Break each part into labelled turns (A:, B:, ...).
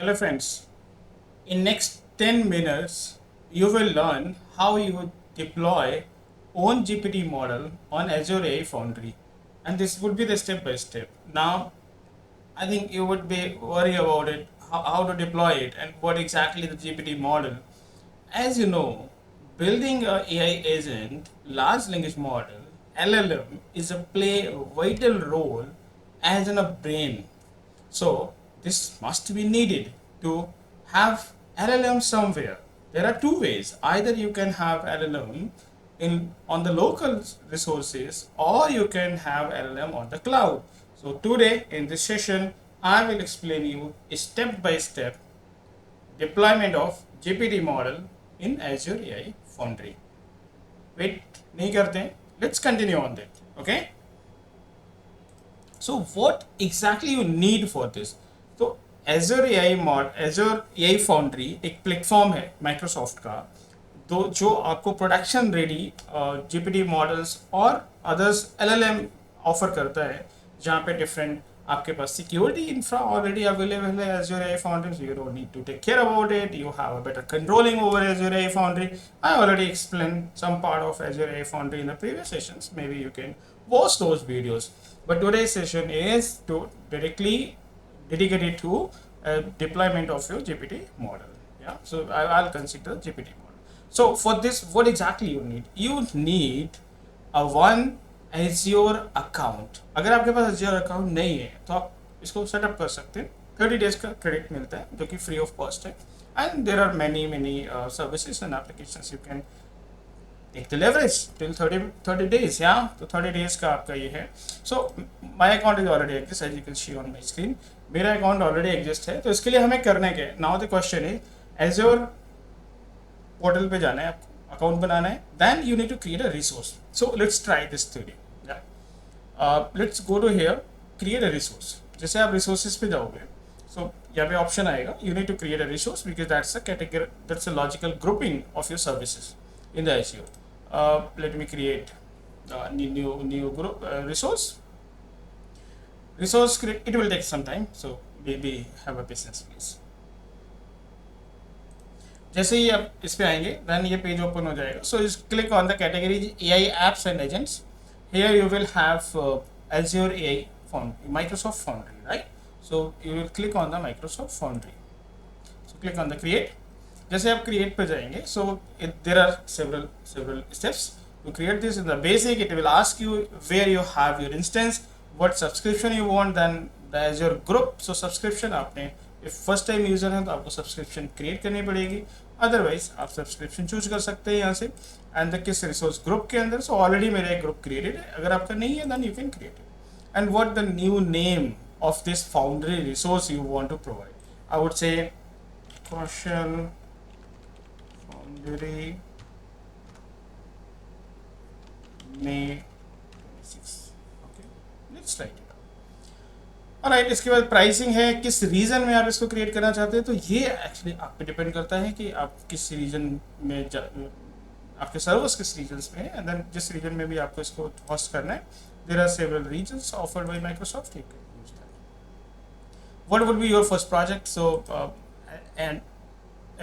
A: Hello friends, in next 10 minutes you will learn how you deploy own GPT model on Azure AI Foundry, and this would be the step by step. Now I think you would be worried about it, how to deploy it and what exactly the GPT model. As you know, building a AI agent, large language model, LLM is a play a vital role as in a brain. So this must be needed to have LLM somewhere. There are two ways. Either you can have LLM in on the local resources, or you can have LLM on the cloud. So today in this session, I will explain you step by step deployment of GPT model in Azure AI Foundry. Wait, नहीं करते हैं. Let's continue on that. Okay. So what exactly you need for this? तो Azure AI Foundry एक platform है Microsoft का तो जो आपको प्रोडक्शन रेडी जीपीटी मॉडल्स और अदर्स एलएलएम ऑफर करता है जहाँ पे डिफरेंट आपके पास सिक्योरिटी इंफ्रा ऑलरेडी अवेलेबल है Azure AI Foundry, so you don't need to take care about it. You have a better controlling over Azure AI Foundry. I already explained some part of Azure AI Foundry in the previous sessions. Maybe you can watch those videos. But today's session is to directly dedicated to deployment of your GPT model. Yeah, so I'll consider GPT model. So for this, what exactly you need? You need a one Azure account. अगर आपके पास Azure account नहीं है तो आप इसको setup कर सकते हैं. 30 days का क्रेडिट मिलता है जो कि फ्री ऑफ कॉस्ट है. And there are many services and applications you can take the leverage till 30 days. Yeah, तो 30 days का आपका ये है. So my account is already exist as you can see on my screen. मेरा account already exist है तो इसके लिए हमें करना क्या है. Now the question is Azure portal पे जाना है, आपको अकाउंट बनाना है, then you need to create a resource. So let's try this theory. Let's go to here create a resource. जैसे आप रिसोर्सेज पे जाओगे सो यहाँ पे ऑप्शन आएगा you need to create a resource because that's a category, that's a logical grouping of your services in the Azure. Let me create new group resource. Resource it will take some time, so maybe have a patience please. जैसे ही आप इस पे आएंगे then ये page open हो जाएगा. So just click on the category AI apps and agents. Here you will have Azure AI Foundry, Microsoft Foundry, right? So you will click on the Microsoft Foundry. So click on the create. जैसे आप create पे जाएंगे so there are several steps to create this. In the basic it will ask you where you have your instance, what subscription you want, then the Azure group. So subscription आपने if first time user है तो आपको subscription create करनी पड़ेगी, otherwise आप subscription choose कर सकते हैं यहाँ से. and the किस resource group के अंदर. so already मेरा एक group created है, अगर आपका नहीं है then you can create it. and what the new name of this Foundry resource you want to provide. I would say Kaushal Foundry May 26. Let's write it. Alright, इसके बाद pricing है, किस reason में आप इसको क्रिएट करना चाहते हैं. तो ये एक्चुअली आप पे डिपेंड करता है कि आप किस रीजन में आपके सर्वर्स किस रीजन्स में है. एंड देन जिस रीजन में भी आपको इसको होस्ट करना है there are several regions offered by Microsoft. You can use that. What would be your first project. So and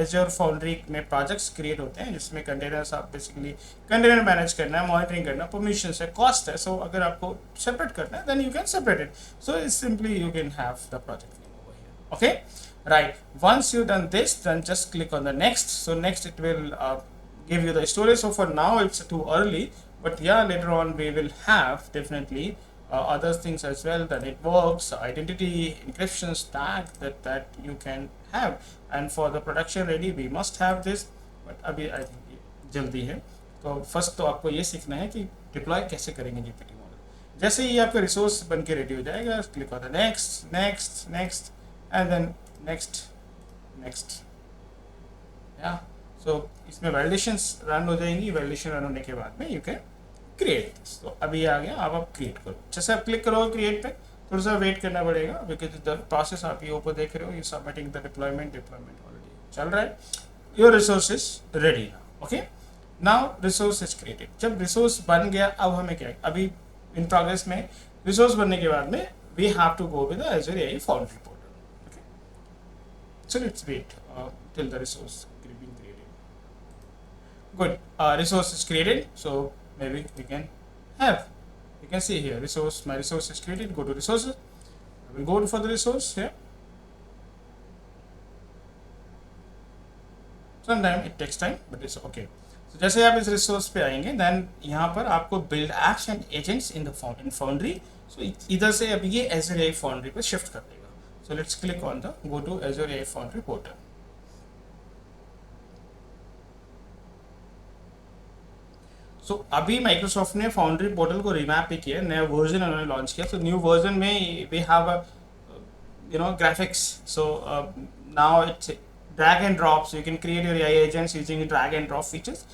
A: Azure Foundry में प्रोजेक्ट्स क्रिएट होते हैं जिसमें कंटेनर्स आप बेसिकली कंटेनर मैनेज करना है, मॉनिटरिंग करना, परमिशन है, कॉस्ट है. सो अगर आपको सेपरेट करना है then you can separate it. So simply you can have the project name over here. Okay, right. Once you done this then just click on the next. So next it will give you the storage. So for now it's too early, but yeah, later on we will have definitely other things as well, the networks, identity, encryption stack that you can have. And for the production ready we must have this, but अभी I think जल्दी है. तो first तो आपको ये सीखना है कि डिप्लॉय कैसे करेंगे जीपीटी मॉडल. जैसे ही आपका रिसोर्स बन के रेडी हो जाएगा click on the next next next and then next next. Yeah so इसमें वैलिडेशंस रन हो जाएंगी. वैलिडेशन रन होने के बाद में यू कैन क्रिएट. तो अभी आ गया, अब आप क्रिएट करो. जैसे आप क्लिक करोगे क्रिएट पे थोड़ा सा वेट करना पड़ेगा बिकॉज द प्रोसेस आप ये ऊपर देख रहे हो, you submitting the deployment already चल रहा है. Your resource is ready now. Okay, now resource is created. जब रिसोर्स बन गया अब हमें क्या है, अभी इन प्रोग्रेस में रिसोर्स बनने के बाद में we have to go with the Azure AI Foundry portal. So let's wait till the resource being created. Good. Resource is created, so maybe we can have. You can see here resource. My resource is created. Go to resources. I will go for the resource here. Sometime it takes time, but it's okay. So जैसे आप इस resource पे आएंगे, then यहाँ पर आपको build apps and agents in the foundry. So इधर से अब ये Azure AI Foundry पे शिफ्ट कर देगा. So let's click on the go to Azure AI Foundry portal. So अभी माइक्रोसॉफ्ट ने फाउंड्री पोर्टल को रिमैप भी किया, नया वर्जन उन्होंने लॉन्च किया. सो न्यू वर्जन में we have graphics. So now it's drag and drop, so you can create your AI agents using drag and drop features.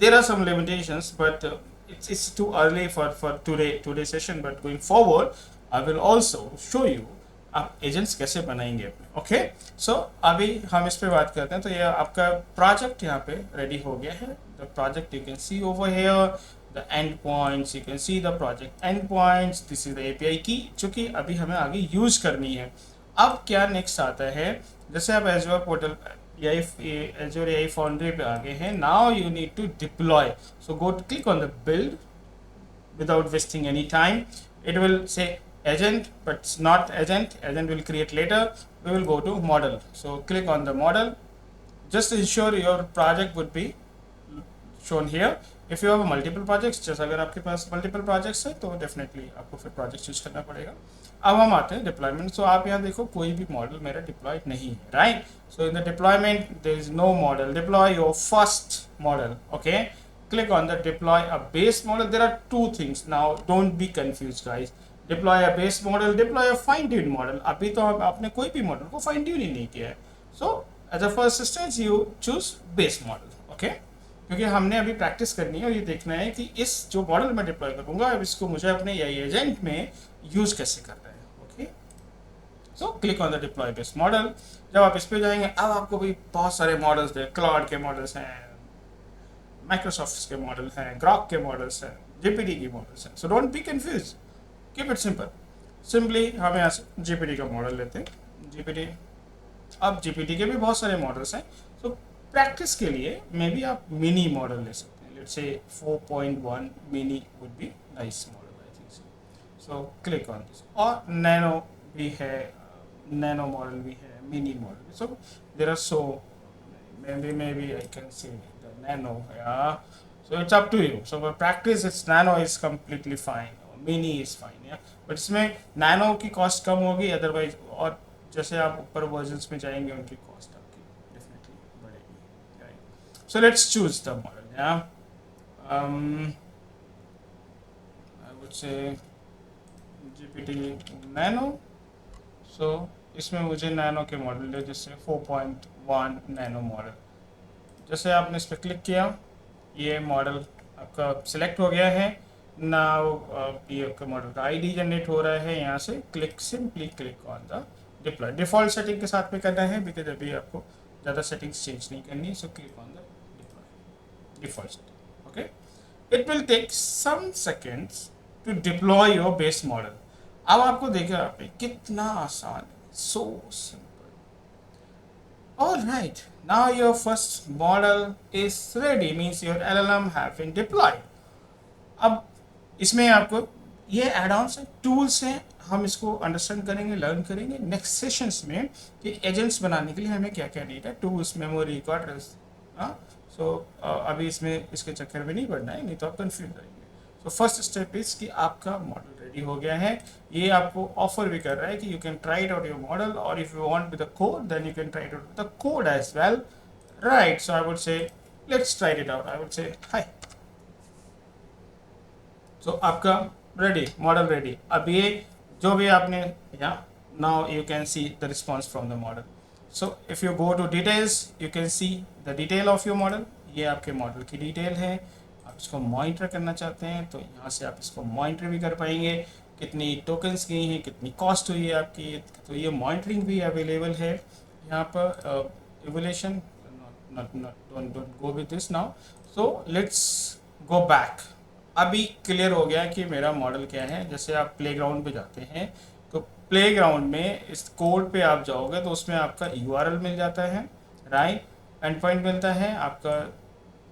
A: There are some limitations, but it's too early for today's session. But going forward, I will also show you आप agents कैसे बनाएंगे अपने. Okay, सो अभी हम इस पे बात करते हैं. तो ये आपका प्रोजेक्ट यहाँ पे रेडी हो गया है. The project you can C over here, the end points, you can see the project and points. This is the API की, जो कि अभी हमें आगे यूज करनी है. अब क्या नेक्स्ट आता है, जैसे आप Azure portal Azure AI Foundry पे आ गए हैं. Now you need to deploy. So go to click on the build without wasting any time. It will say agent, but it's not agent. Agent will create later. We will go to model. So click on the model. Just ensure your project would be shown here. If you have multiple projects, जैसे अगर आपके पास multiple projects है तो definitely आपको फिर project choose करना पड़ेगा. अब हम आते हैं deployment. So आप यहाँ देखो कोई भी model मेरा deployed नहीं है, right? So in the deployment there is no model. Deploy your first model. Okay. Click on the deploy a base model. There are two things. Now don't be confused, guys. Deploy a base model, deploy a fine tune model. अभी तो आपने कोई भी model को fine tune ही नहीं किया है. So as a first stage you choose base model. Okay, क्योंकि हमने अभी प्रैक्टिस करनी है और ये देखना है कि इस जो मॉडल मैं डिप्लॉय करूंगा अब इसको मुझे अपने AI एजेंट में यूज कैसे करना है. Okay, so click on the deploy base model. जब आप इस पे जाएंगे, अब आपको भी बहुत सारे मॉडल्स हैं. क्लाउड के मॉडल्स हैं, माइक्रोसॉफ्ट के मॉडल हैं, ग्रॉक के मॉडल्स हैं, जीपीटी के मॉडल्स हैं. So don't be confuse, keep it simple. Simply हम यहाँ से जीपीटी का मॉडल लेते हैं. जीपीटी, अब जीपीटी के भी बहुत सारे मॉडल्स हैं. सो प्रैक्टिस के लिए मे बी आप मिनी मॉडल ले सकते हैं. Let's say 4.1 mini would be nice model, I think so. So click on this. और नैनो भी है, नैनो मॉडल भी है, mini model. So there are so maybe I can say the nano. Yeah, so it's up to you. So for practice it's nano is completely fine, mini is fine. Yeah, but इसमें nano की cost कम होगी, otherwise और जैसे आप ऊपर versions में जाएंगे उनकी कॉस्ट आपकी डेफिनेटली बढ़ेगी. Right, so let's choose the model. yeah, I would say GPT nano. so इसमें मुझे नैनो के मॉडल है, जैसे 4.1 नैनो मॉडल. जैसे आपने इस पर क्लिक किया, ये मॉडल आपका सिलेक्ट हो गया है. नाउ ये आपका मॉडल का आईडी जनरेट हो रहा है. यहाँ से simply click on the deploy. Default setting के साथ में करना है, बिकॉज अभी आपको ज़्यादा सेटिंग्स चेंज नहीं करनी है. So click on the deploy, default setting. Okay, it will take some seconds to deploy your base model. अब आपको देखिए आपने कितना आसान है. So simple. All right, now your first model is ready, means your LLM have been deployed. अब इसमें आपको ये एड-ऑन्स हैं, टूल्स हैं, हम इसको अंडरस्टैंड करेंगे, लर्न करेंगे नेक्स्ट सेशंस में कि एजेंट्स बनाने के लिए हमें क्या क्या नीड है. Tools, memory, quarters. सो अभी इसमें इसके चक्कर में नहीं पड़ना है, नहीं तो आप कंफ्यूज रहेंगे. सो फर्स्ट स्टेप इज कि आपका मॉडल रेडी हो गया है. ये आपको ऑफर भी कर रहा है कि you can try it out your model, और if you want with the code then you can try it out with the code as well. Right, so I would say let's try it out. I would say hi. सो आपका ready, model ready. अब ये जो भी आपने यहाँ, now you can see the response from the model. So if you go to details you can see the detail of your model. ये आपके model की डिटेल है. आप इसको मॉनिटर करना चाहते हैं तो यहाँ से आप इसको मॉनिटर भी कर पाएंगे. कितनी टोकन्स गई हैं, कितनी कॉस्ट हुई है आपकी, तो ये मॉनिटरिंग भी अवेलेबल है यहाँ पर. Evolution don't go with this now. So let's go back. अभी क्लियर हो गया कि मेरा मॉडल क्या है. जैसे आप प्लेग्राउंड पे जाते हैं तो प्लेग्राउंड में इस कोड पे आप जाओगे तो उसमें आपका यूआरएल मिल जाता है, राइट, एंड पॉइंट मिलता है आपका,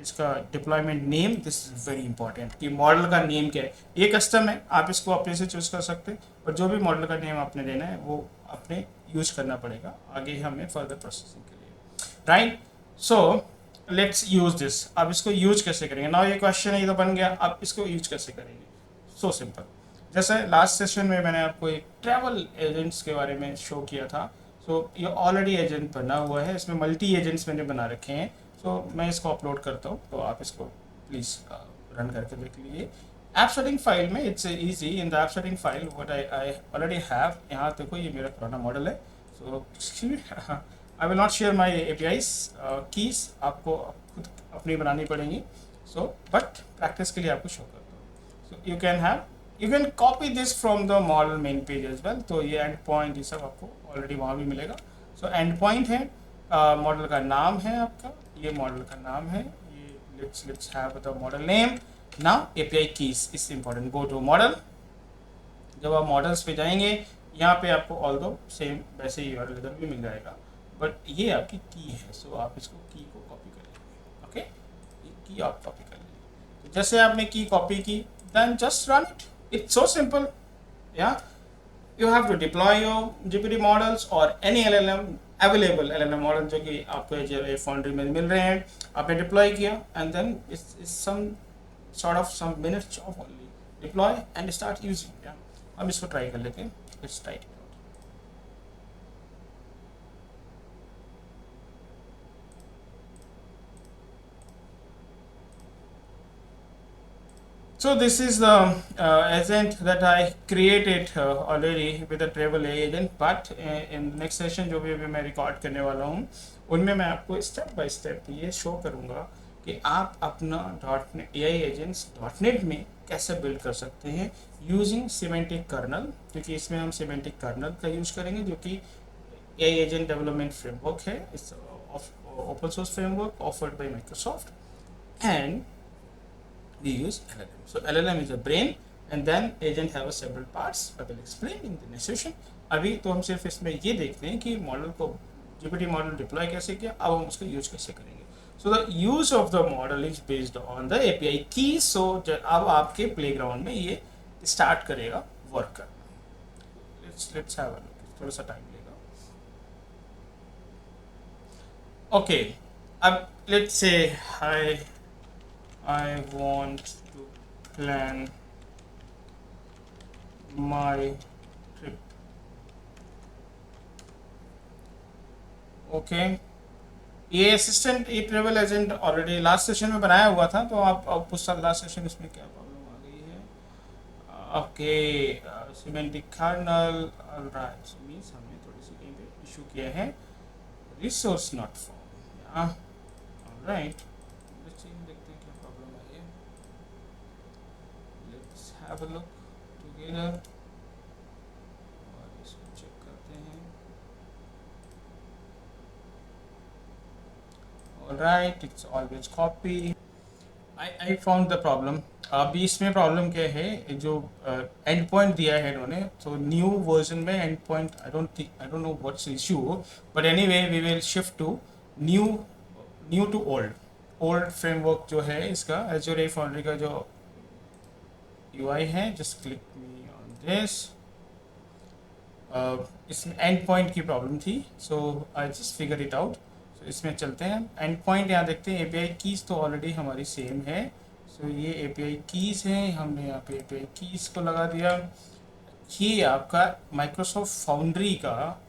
A: इसका deployment name, this is very important कि मॉडल का नेम क्या है। ये कस्टम है, आप इसको अपने से चूज कर सकते हैं, और जो भी मॉडल का नेम आपने देना है वो अपने यूज करना पड़ेगा आगे हमें फर्दर प्रोसेसिंग के लिए, right. So let's use this. अब इसको यूज कैसे करेंगे, नाउ ये क्वेश्चन है, ये तो बन गया, अब इसको यूज कैसे करेंगे। सो सिंपल, जैसे लास्ट सेशन में मैंने आपको एक ट्रैवल एजेंट्स के बारे में शो किया था। सो ये ऑलरेडी एजेंट बना हुआ है, इसमें मल्टी एजेंट्स मैंने बना रखे हैं। सो मैं इसको अपलोड करता हूँ, तो आप इसको प्लीज़ रन करके देख लीजिए। ऐप सेटिंग फाइल में it's easy, in the app setting file what I already have, यहाँ देखो ये मेरा पुराना मॉडल है। So I will not share my APIs keys, आपको खुद अपनी बनानी पड़ेंगी। सो बट प्रैक्टिस के लिए आपको शो करता हूँ। So you can copy this from the model main page as well. तो ये एंड पॉइंट ये सब आपको ऑलरेडी वहाँ भी मिलेगा। सो एंड पॉइंट है, मॉडल का नाम है आपका, ये मॉडल का नाम है, ये let's have the model name. Now API keys is important, go to model. जब आप मॉडल्स पे जाएंगे यहाँ पे आपको ऑल दो सेम वैसे ही URL इधर भी मिल जाएगा, बट ये आपकी की है। सो आप इसको की को कॉपी कर लेंगे, ओके, ये की आप कॉपी कर लेंगे। तो जैसे आपने की कॉपी की, then just run it, it's so simple. या you have to deploy your GPT models or any LLM available LLM model जो कि आपको ये फाउंड्री में मिल रहे हैं, आपने डिप्लॉय किया and then it's some sort of some minutes of only deploy and start using. हम इसको ट्राई कर लेते हैं, let's try it. So this is the agent that I created already with a travel agent, but in next session जो भी अभी मैं record करने वाला हूँ उनमें मैं आपको स्टेप बाय स्टेप ये शो करूँगा कि आप अपना .NET AI एजेंट्स .NET में कैसे बिल्ड कर सकते हैं यूजिंग सिमेंटिक कर्नल, क्योंकि इसमें हम सिमेंटिक कर्नल का यूज करेंगे जो कि AI एजेंट डेवलपमेंट फ्रेमवर्क है, इस open source framework offered by Microsoft, and we use LLM. So LLM is a brain and then agent have a several parts. I will explain in the next session. अभी तो हम सिर्फ इसमें ये देखते हैं कि मॉडल को GPT मॉडल डिप्लॉय कैसे किया, अब हम उसको यूज कैसे करेंगे। So the use of the model is based on the API की। सो अब आपके प्लेग्राउंड में ये स्टार्ट करेगा वर्क करना। लेट्स हैव अ लुक, थोड़ा सा टाइम लेगा। ओके, अब let's say hi I want to plan my trip. Okay, ये असिस्टेंट ये travel agent already last session में बनाया हुआ था, तो आप पूछता लास्ट सेशन इसमें क्या प्रॉब्लम आ गई है। Okay, semantic kernel, alright, means हमने थोड़ी सी कहीं पे इशू किया है, resource not found. Alright, have a look together और इसको चेक करते हैं। Alright, it's always copy. I found the problem. अभी इसमें प्रॉब्लम क्या है, जो एंड पॉइंट दिया है इन्होंने, तो न्यू वर्जन में endpoint I don't know what's issue, but anyway we will shift to new to old framework जो है इसका Azure AI Foundry का जो UI है। Just click me on this. इसमें एंड पॉइंट की प्रॉब्लम थी, so I just figure it out. So इसमें चलते हैं, एंड पॉइंट यहाँ देखते हैं। API कीज़ तो ऑलरेडी हमारी सेम है, सो ये API कीज़ है, हमने यहाँ पे API कीज़ को लगा दिया। ये आपका माइक्रोसॉफ्ट फाउंड्री का,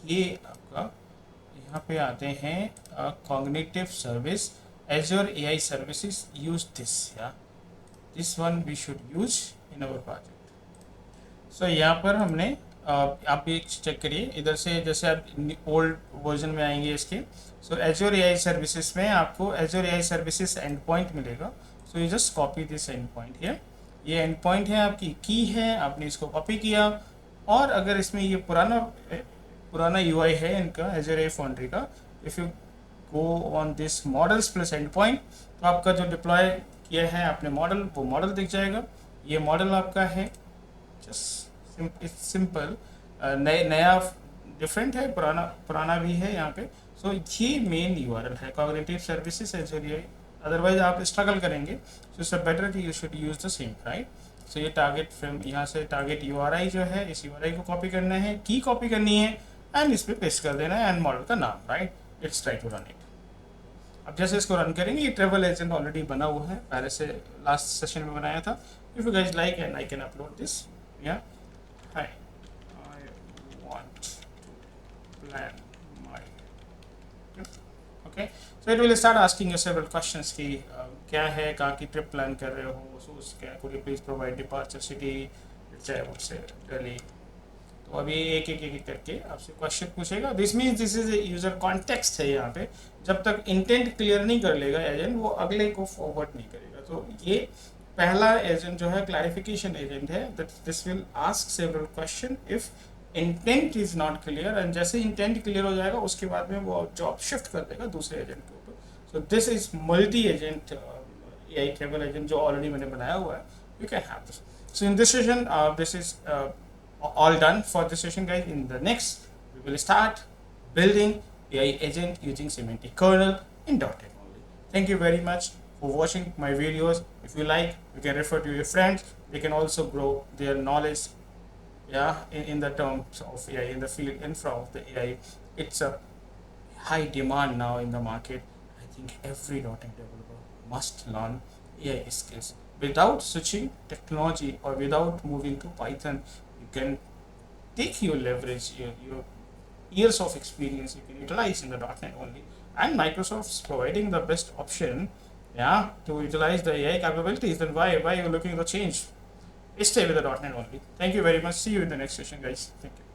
A: ये आपका यहाँ पे आते हैं cognitive service Azure AI services, use this, या this one we should use in our project. So यहाँ पर हमने आप ये चेक करिए इधर से, जैसे आप ओल्ड वर्जन में आएंगे इसके। सो Azure AI सर्विसेज में आपको Azure AI services endpoint मिलेगा। So you just copy this endpoint here, ये एंड पॉइंट है, आपकी की है, आपने इसको कॉपी किया। और अगर इसमें ये पुराना UI है इनका Azure AI Foundry का, if you go on this models plus and point, तो आपका जो डिप्लॉय किया है आपने मॉडल, वो मॉडल दिख जाएगा। ये मॉडल आपका है, जस्ट इट्स सिंपल। नया डिफरेंट है, पुराना पुराना भी है यहाँ पे। सो ये मेन यूआरएल है cognitive services as a, otherwise आप स्ट्रगल करेंगे। सो इट्स बेटर कि you should use the same, right. So ये टारगेट फ्रेम, यहाँ से टारगेट यूआरआई जो है, इस यूआरआई को कॉपी करना है, की कॉपी करनी है एंड इस पर पेस्ट कर देना है एंड मॉडल का नाम, right. It's try to run it. अब जैसे इसको रन करेंगे, ये ट्रेवल एजेंट ऑलरेडी बना हुआ है, पहले से लास्ट सेशन में बनाया था। If you guys like and I can upload this, या hi I want to plan my, okay. So it will start asking you several questions कि क्या है, कहाँ की ट्रिप प्लान कर रहे हो, सो उसका could you please provide departure city, चाहे मुझसे दिल्ली। तो अभी एक एक एक करके आपसे क्वेश्चन पूछेगा। This means this is user context है यहाँ पे। जब तक इंटेंट क्लियर नहीं कर लेगा एजेंट, वो अगले को फॉरवर्ड नहीं करेगा। तो ये पहला एजेंट जो है क्लैरिफिकेशन एजेंट है, that this will ask several question if intent is not clear, and जैसे इंटेंट क्लियर हो जाएगा उसके बाद में वो जॉब शिफ्ट कर देगा दूसरे एजेंट के ऊपर। So this is multi agent AI travel agent जो ऑलरेडी मैंने बनाया हुआ है, you can have this. So in this session this is all done for this session, guys. In the next, we will start building AI agent using semantic kernel in .NET only. Thank you very much for watching my videos. If you like, you can refer to your friends. They can also grow their knowledge, yeah, in the terms of AI, in the field infra of the AI. It's a high demand now in the market. I think every .NET developer must learn AI skills. Without switching technology or without moving to Python, you can take your leverage, your years of experience you can utilize in the .NET only, and Microsoft's providing the best option, yeah, to utilize the AI capabilities. Then why you're looking to change? Stay with the .NET only. Thank you very much. See you in the next session, guys. Thank you.